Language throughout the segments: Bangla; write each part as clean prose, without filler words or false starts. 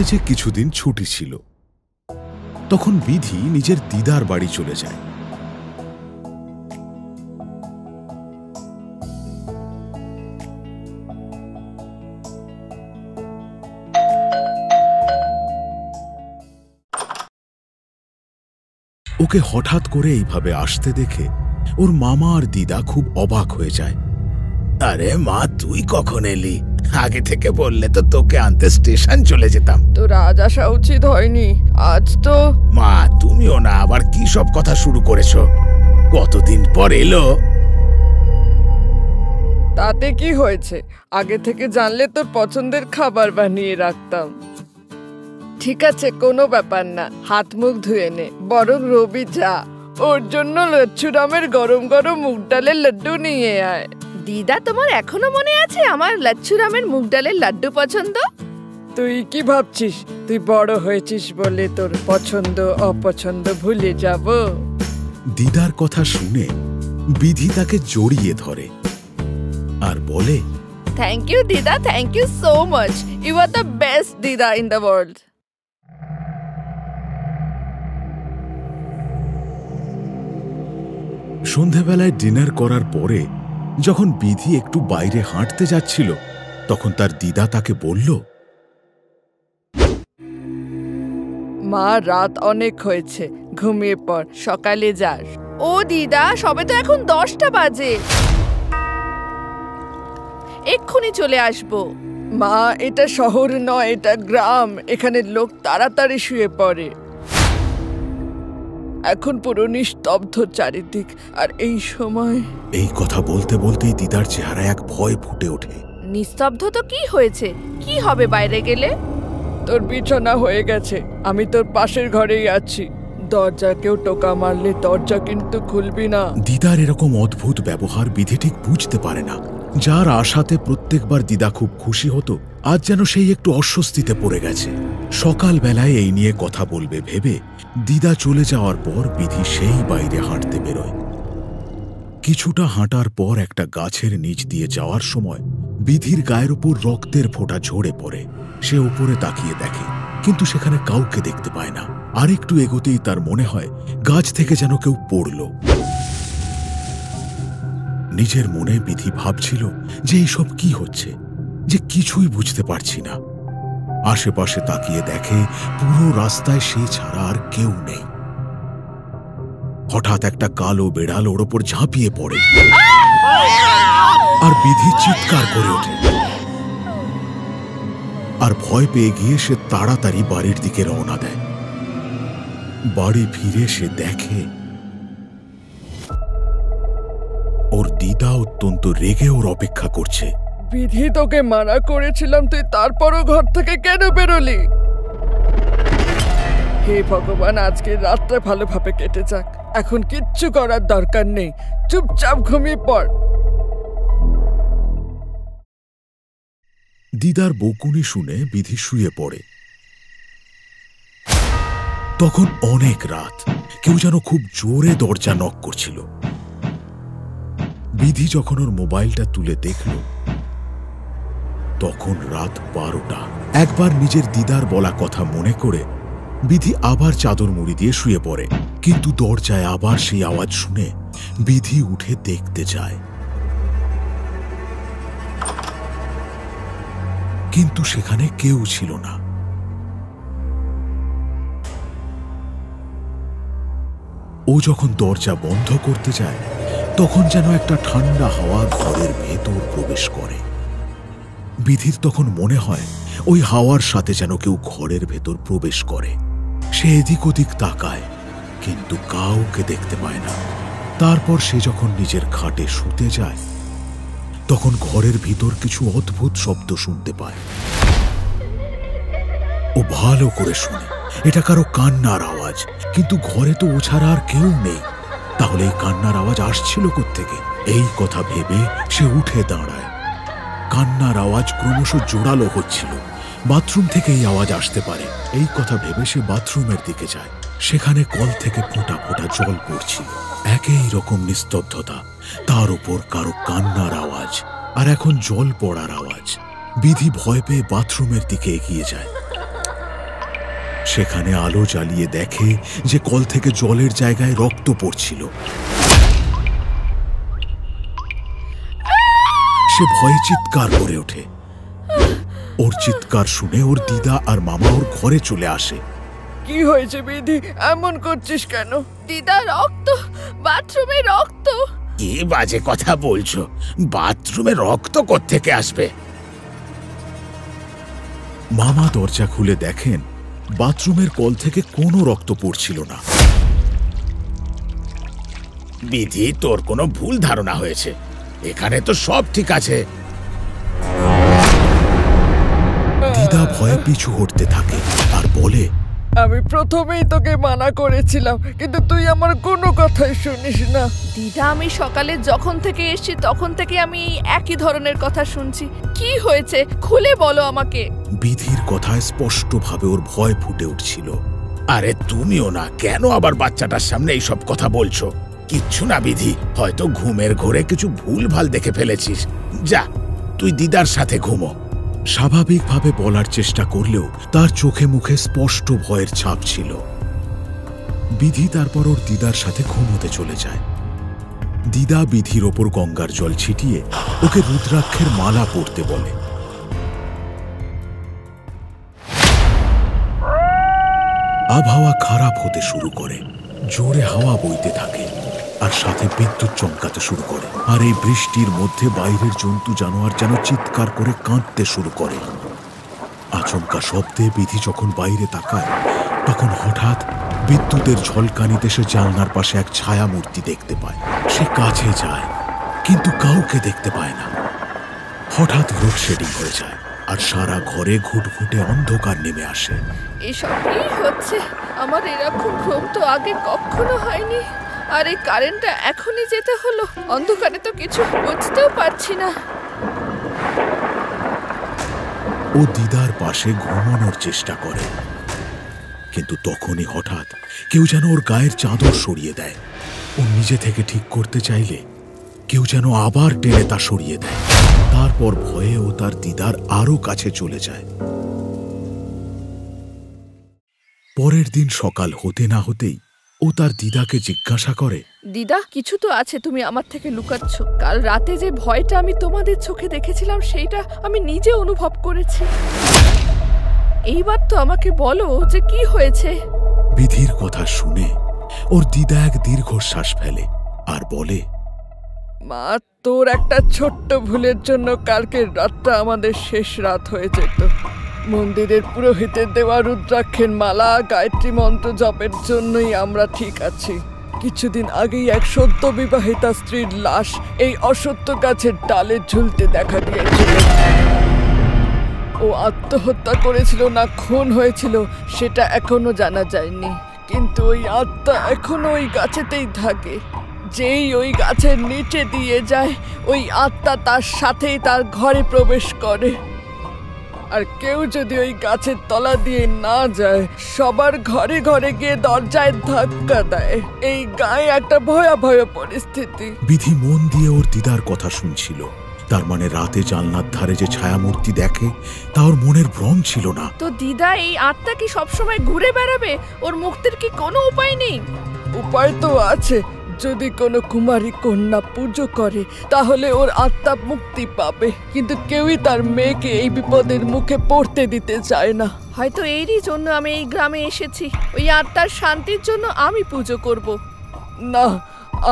কলেজে কিছুদিন ছুটি ছিল। তখন বিধি নিজের দিদার বাড়ি চলে যায়। ওকে হঠাৎ করে এইভাবে আসতে দেখে ওর মামা আর দিদা খুব অবাক হয়ে যায়। আরে মা, তুই কখন এলি? আগে থেকে বললে তো তোকে আনতে স্টেশন চলে যেতাম। তোর আজ আসা উচিত হয়নি। আজ তো মা, তুমিও না আবার কি সব কথা শুরু করেছো? কতদিন পর এলো। তাতে কি হয়েছে? আগে থেকে জানলে তোর পছন্দের খাবার বানিয়ে রাখতাম। ঠিক আছে, কোনো ব্যাপার না, হাত মুখ ধুয়ে নে। বরং রবি যা, ওর জন্য লচ্ছুরামের গরম গরম মুগ ডালের লাড্ডু নিয়ে আয়। দিদা, তোমার এখনো মনে আছে আমার লচ্ছুরামের মুগ ডালের লাড্ডু পছন্দ? তুই কি ভাবছিস তুই বড় হয়েছিস বলে তোর পছন্দ অপছন্দ ভুলে যাব? দিদার কথা শুনে বিধি তাকে জড়িয়ে ধরে আর বলে, thank you dida, thank you so much. You are the best dida in the world. সন্ধেবেলায় ডিনার করার পরে যখন বিধি একটু বাইরে হাঁটতে যাচ্ছিল, তখন তার দিদা তাকে বলল, মা, রাত অনেক হয়েছে, ঘুমিয়ে পড়, সকালে যাস। ও দিদা, সবে তো এখন 10টা বাজে। এক্ষুনি চলে আসবো। মা, এটা শহর নয়, এটা গ্রাম। এখানে লোক তাড়াতাড়ি শুয়ে পড়ে। এখন পুরো নিস্তব্ধ চারিদিক। আর এই সময় এই কথা বলতে বলতেই দিদার চেহারায় এক ভয় ফুটে ওঠে। নিস্তব্ধ তো কি হয়েছে? কি হবে বাইরে গেলে? তোর বিছানা হয়ে গেছে, আমি তোর পাশের ঘরেই আছি। দরজা কেউ টোকা মারলে দরজা কিন্তু খুলবি না। দিদার এরকম অদ্ভুত ব্যবহার বিধি ঠিক বুঝতে পারে না। যার আশাতে প্রত্যেকবার দিদা খুব খুশি হতো, আজ যেন সেই একটু অস্বস্তিতে পড়ে গেছে। সকালবেলায় এই নিয়ে কথা বলবে ভেবে দিদা চলে যাওয়ার পর বিধি সেই বাইরে হাঁটতে বেরোয়। কিছুটা হাঁটার পর একটা গাছের নিচ দিয়ে যাওয়ার সময় বিধির গায়ের উপর রক্তের ফোঁটা ঝরে পড়ে। সে উপরে তাকিয়ে দেখে, কিন্তু সেখানে কাউকে দেখতে পায় না। আরেকটু এগোতেই তার মনে হয় গাছ থেকে যেন কেউ পড়ল। নিজের মনে বিধি ভাবছিল যে এইসব কি হচ্ছে, যে কিছুই বুঝতে পারছি না। আশেপাশে তাকিয়ে দেখে পুরো রাস্তায় সে ছাড়া আর কেউ নেই। হঠাৎ একটা কালো বেড়াল ওর ওপর ঝাঁপিয়ে পড়ে আর বিধি চিৎকার করে ওঠে। আর ভয় পেয়ে গিয়ে সে তাড়াতাড়ি বাড়ির দিকে রওনা দেয়। বাড়ি ফিরে সে দেখে ওর দিদা অত্যন্ত রেগে ওর অপেক্ষা করছে। বিধি, তোকে মানা করেছিলাম, তুই তারপরও ঘর থেকে কেন বেরোলি? হে ভগবান, আজকে রাতটা ভালোভাবে কেটে যাক। এখন কিচ্ছু করার দরকার নেই, চুপচাপ ঘুমিয়ে পড়। দিদার বকুনি শুনে বিধি শুয়ে পড়ে। তখন অনেক রাত, কেউ যেন খুব জোরে দরজা নক করছিল। বিধি যখন ওর মোবাইলটা তুলে দেখল, তখন রাত 12টা। একবার নিজের দিদার বলা কথা মনে করে বিধি আবার চাদর মুড়ি দিয়ে শুয়ে পড়ে। কিন্তু দরজায় আবার সেই আওয়াজ শুনে বিধি উঠে দেখতে যায়, কিন্তু সেখানে কেউ ছিল না। ও যখন দরজা বন্ধ করতে যায়, তখন যেন একটা ঠান্ডা হাওয়া ঘরের ভেতর প্রবেশ করে। বিধির তখন মনে হয় ওই হাওয়ার সাথে যেন কেউ ঘরের ভেতর প্রবেশ করে। সে এদিক ওদিক তাকায়, কিন্তু কাউকে দেখতে পায় না। তারপর সে যখন নিজের খাটে শুতে যায়, তখন ঘরের ভিতর কিছু অদ্ভুত শব্দ শুনতে পায়। ও ভালো করে শুনে, এটা কারো কান্নার আওয়াজ, কিন্তু ঘরে তো ও ছাড়া আর কেউ নেই। তাহলে এই কান্নার আওয়াজ আসছিল কোত্থেকে? এই কথা ভেবে সে উঠে দাঁড়ায়। কান্নার আওয়াজ ক্রমশ জোরালো হচ্ছিল। বাথরুম থেকে এই আওয়াজ আসতে পারে, এই কথা ভেবে সে বাথরুমের দিকে যায়। সেখানে কল থেকে ফোঁটা ফোঁটা জল পড়ছিল। একই রকম নিস্তব্ধতা, তার উপর কারো কান্নার আওয়াজ, আর এখন জল পড়ার আওয়াজ। বিধি ভয় পেয়ে বাথরুমের দিকে এগিয়ে যায়। সেখানে আলো জ্বালিয়ে দেখে যে কল থেকে জলের জায়গায় রক্ত পড়ছিল। সে ভয়ে চিৎকার করে ওঠে। ওর চিৎকার শুনে ওর দিদা আর মামা ওর ঘরে চলে আসে। কি হয়েছে বিধি, এমন করছিস কেন? দিদা, রক্ত, বাথরুমে রক্ত। কি বাজে কথা বলছো? বাথরুমে রক্ত কোত্থেকে আসবে? মামা দরজা খুলে দেখেন বাথরুমের কল থেকে কোনো রক্ত পড়ছিল না। বিধি, তোর কোনো ভুল ধারণা হয়েছে। এখানে তো সব ঠিক আছে। দিদা ভয়ে পিছু হটতে থাকে আর বলে, আমি প্রথমেই তোকে মানা করেছিলাম, কিন্তু তুই আমার কোনো কথাই শুনিস না। দিদা, আমি সকালে যখন থেকে এসেছি তখন থেকে আমি একই ধরনের কথা শুনছি। কি হয়েছে খুলে বলো আমাকে। বিধির কথায় স্পষ্টভাবে ওর ভয় ফুটে উঠছিল। আরে তুমিও না, কেন আবার বাচ্চাটার সামনে এইসব কথা বলছো? কিচ্ছু না বিধি, হয়তো ঘুমের ঘোরে কিছু ভুলভাল দেখে ফেলেছিস। যা, তুই দিদার সাথে ঘুমো। স্বাভাবিকভাবে বলার চেষ্টা করলেও তার চোখে মুখে স্পষ্ট ভয়ের ছাপ ছিল। বিধি তারপর ওর দিদার সাথে ঘুমোতে চলে যায়। দিদা বিধির ওপর গঙ্গার জল ছিটিয়ে ওকে রুদ্রাক্ষের মালা পরতে বলে। আবহাওয়া খারাপ হতে শুরু করে, জোরে হাওয়া বইতে থাকে আর সাথে বিদ্যুৎ চমকাতে শুরু করে। আর এই বৃষ্টির মধ্যে বাইরের জন্তু জানোয়ার যেন চিৎকার করে কাঁদতে শুরু করে। আচমকা শব্দে বিধি যখন বাইরে তাকায়, তখন হঠাৎ বিদ্যুতের ঝলকানিতে সে জানলার পাশে এক ছায়া মূর্তি দেখতে পায়। সে কাছে যায়, কিন্তু কাউকে দেখতে পায় না। হঠাৎ লোডশেডিং হয়ে যায় আর সারা ঘরে ঘুটঘুটে অন্ধকার নেমে আসে। এসব কি হচ্ছে? আমার এরকম ভ্রম তো আগে কখনো হয়নি। আর এই কারেন্টটা এখনই যেতে হলো। অন্ধকারে তো কিছু বুঝতেও পারছি না। ও দিদার পাশে ঘুমানোর চেষ্টা করে, কিন্তু তখনই হঠাৎ কেউ যেন ওর গায়ের চাদর সরিয়ে দেয়। ও নিজে থেকে ঠিক করতে চাইলে কেউ যেন আবার টেনে তা সরিয়ে দেয়। তারপর ভয়ে ও তার দিদার আরো কাছে চলে যায়। পরের দিন সকাল হতে না হতেই ও তার দিদাকে জিজ্ঞাসা করে, দিদা, কিছু তো আছে তুমি আমার থেকে লুকাচ্ছ। কাল রাতে যে ভয়টা আমি তোমাদের চোখে দেখেছিলাম সেইটা আমি নিজে অনুভব করেছি। এইবার তো আমাকে বলো যে কি হয়েছে। বিধির কথা শুনে ওর দিদা এক দীর্ঘশ্বাস ফেলে আর বলে, মা, তোর একটা ছোট্ট ভুলের জন্য কালকের রাতটা আমাদের শেষ রাত হয়ে যেত। মন্দিরের পুরোহিতের দেওয়া রুদ্রাক্ষের মালা, গায়ত্রী মন্ত্র জপের জন্যই আমরা ঠিক আছি। কিছুদিন আগেই এক সদ্য বিবাহিতা স্ত্রীর লাশ এই অসত্য গাছের ডালে ঝুলতে দেখা গিয়েছিল। ও আত্মহত্যা করেছিল না খুন হয়েছিল সেটা এখনো জানা যায়নি, কিন্তু ওই আত্মা এখনো ওই গাছেতেই থাকে। যেই ওই গাছের নিচে দিয়ে যায়, ওই আত্মা তার সাথেই তার ঘরে প্রবেশ করে। আর কেউ যদি ওই গাছের তলা দিয়ে না যায়, সবার ঘরে ঘরে গিয়ে দরজায় ধাক্কা দেয়। এই গায়ে একটা ভয়াবহ পরিস্থিতি। বিধি মন দিয়ে ওর দিদার কথা শুনছিল। তার মানে রাতে জানলার ধারে যে ছায়ামূর্তি দেখে তা ওর মনের ভ্রম ছিল না। তো দিদা, এই আত্মা কি সবসময় ঘুরে বেড়াবে? ওর মুক্তির কি কোনো উপায় নেই? উপায় তো আছে। যদি কোনো কুমারী কন্যা পুজো করে তাহলে ওর আত্মা মুক্তি পাবে, কিন্তু কেউই তার মেয়েকে এই বিপদের মুখে পড়তে দিতে চায় না। হয়তো এরই জন্য আমি এই গ্রামে এসেছি। ওই আত্মার শান্তির জন্য আমি পুজো করব। না,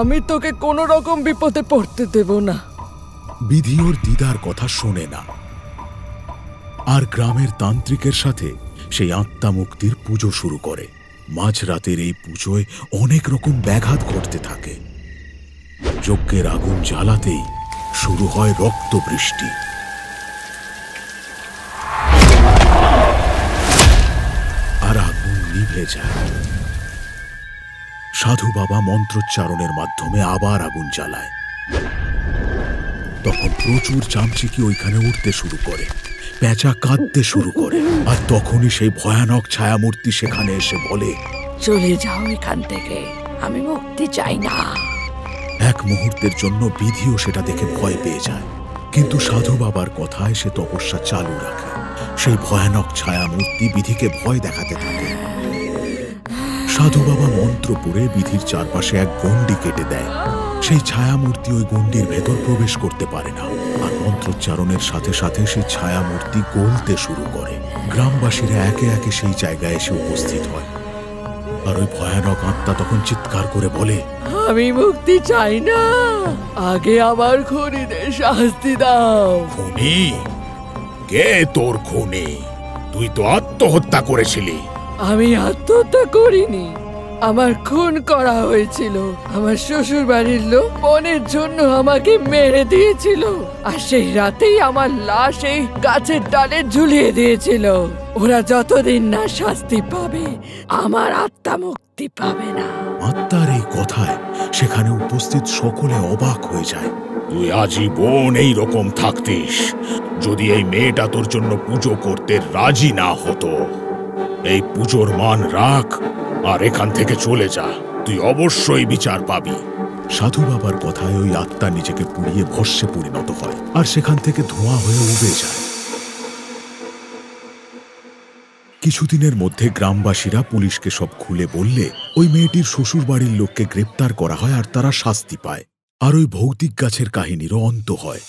আমি তোকে কোনো রকম বিপদে পড়তে দেব না। বিধি ওর দিদার কথা শোনে না আর গ্রামের তান্ত্রিকের সাথে সেই আত্মা মুক্তির পুজো শুরু করে। মাঝরাতের এই পুজোয় অনেক রকম ব্যাঘাত ঘটতে থাকে। যজ্ঞের আগুন জ্বালাতেই শুরু হয় রক্ত বৃষ্টি। আর আগুন নিভে যায়। সাধু বাবা মন্ত্রোচ্চারণের মাধ্যমে আবার আগুন জ্বালায়। তখন প্রচুর চামচিকি ওইখানে উঠতে শুরু করে, পেঁচা কাঁদতে শুরু করে। আর তখনই সেই ভয়ানক ছায়ামূর্তি সেখানে এসে বলে, চলে যাও এখান থেকে, আমি মুক্তি চাই না। এক মুহূর্তের জন্য বিধিও সেটা দেখে ভয় পেয়ে যায়, কিন্তু সাধু বাবার কথায় সে তপস্যা চালু রাখে। সেই ভয়ানক ছায়ামূর্তি বিধিকে ভয় দেখাতে থাকে। সাধু বাবা মন্ত্র পড়ে বিধির চারপাশে এক গণ্ডি কেটে দেয়। সেই ছায়ামূর্তি ওই গণ্ডির ভেতর প্রবেশ করতে পারে না, আর মন্ত্রোচ্চারণের সাথে সাথে সেই ছায়ামূর্তি গলতে শুরু করে। গ্রামবাসীরা একে একে সেই জায়গায় এসে উপস্থিত হয়, আর ওই ভয়ানক আত্মা তখন চিৎকার করে বলে, আমি মুক্তি চাই না, আগে আমার খুনিদের শাস্তি দাও। খুনি? কে তোর খুনি? তুই তো আত্মহত্যা করেছিলি। আমি আত্মহত্যা করিনি, আমার খুন করা হয়েছিল। আমার শ্বশুর বাড়ির লোক বোনের জন্য আমাকে মেরে দিয়েছিল, আর সেই রাতেই আমার লাশ এই গাছের ডালে ঝুলিয়ে দিয়েছিল। ওরা যতদিন না শাস্তি পাবে, আমার আত্মা মুক্তি পাবে না। আত্মার এই কথায় সেখানে উপস্থিত সকলে অবাক হয়ে যায়। তুই আজীবন এই রকম থাকতিস যদি এই মেয়েটা তোর জন্য পুজো করতে রাজি না হতো। এই পুজোর মান রাখ আর এখান থেকে চলে যা, তুই অবশ্যই বিচার পাবি। সাধু বাবার কথায় ওই আত্মা নিজেকে পুড়িয়ে ভস্মে পরিণত হয়, আর সেখান থেকে ধোঁয়া হয়ে উবে যায়। কিছুদিনের মধ্যে গ্রামবাসীরা পুলিশকে সব খুলে বললে ওই মেয়েটির শ্বশুর বাড়ির লোককে গ্রেপ্তার করা হয়, আর তারা শাস্তি পায়, আর ওই ভৌতিক গাছের কাহিনীরও অন্ত হয়।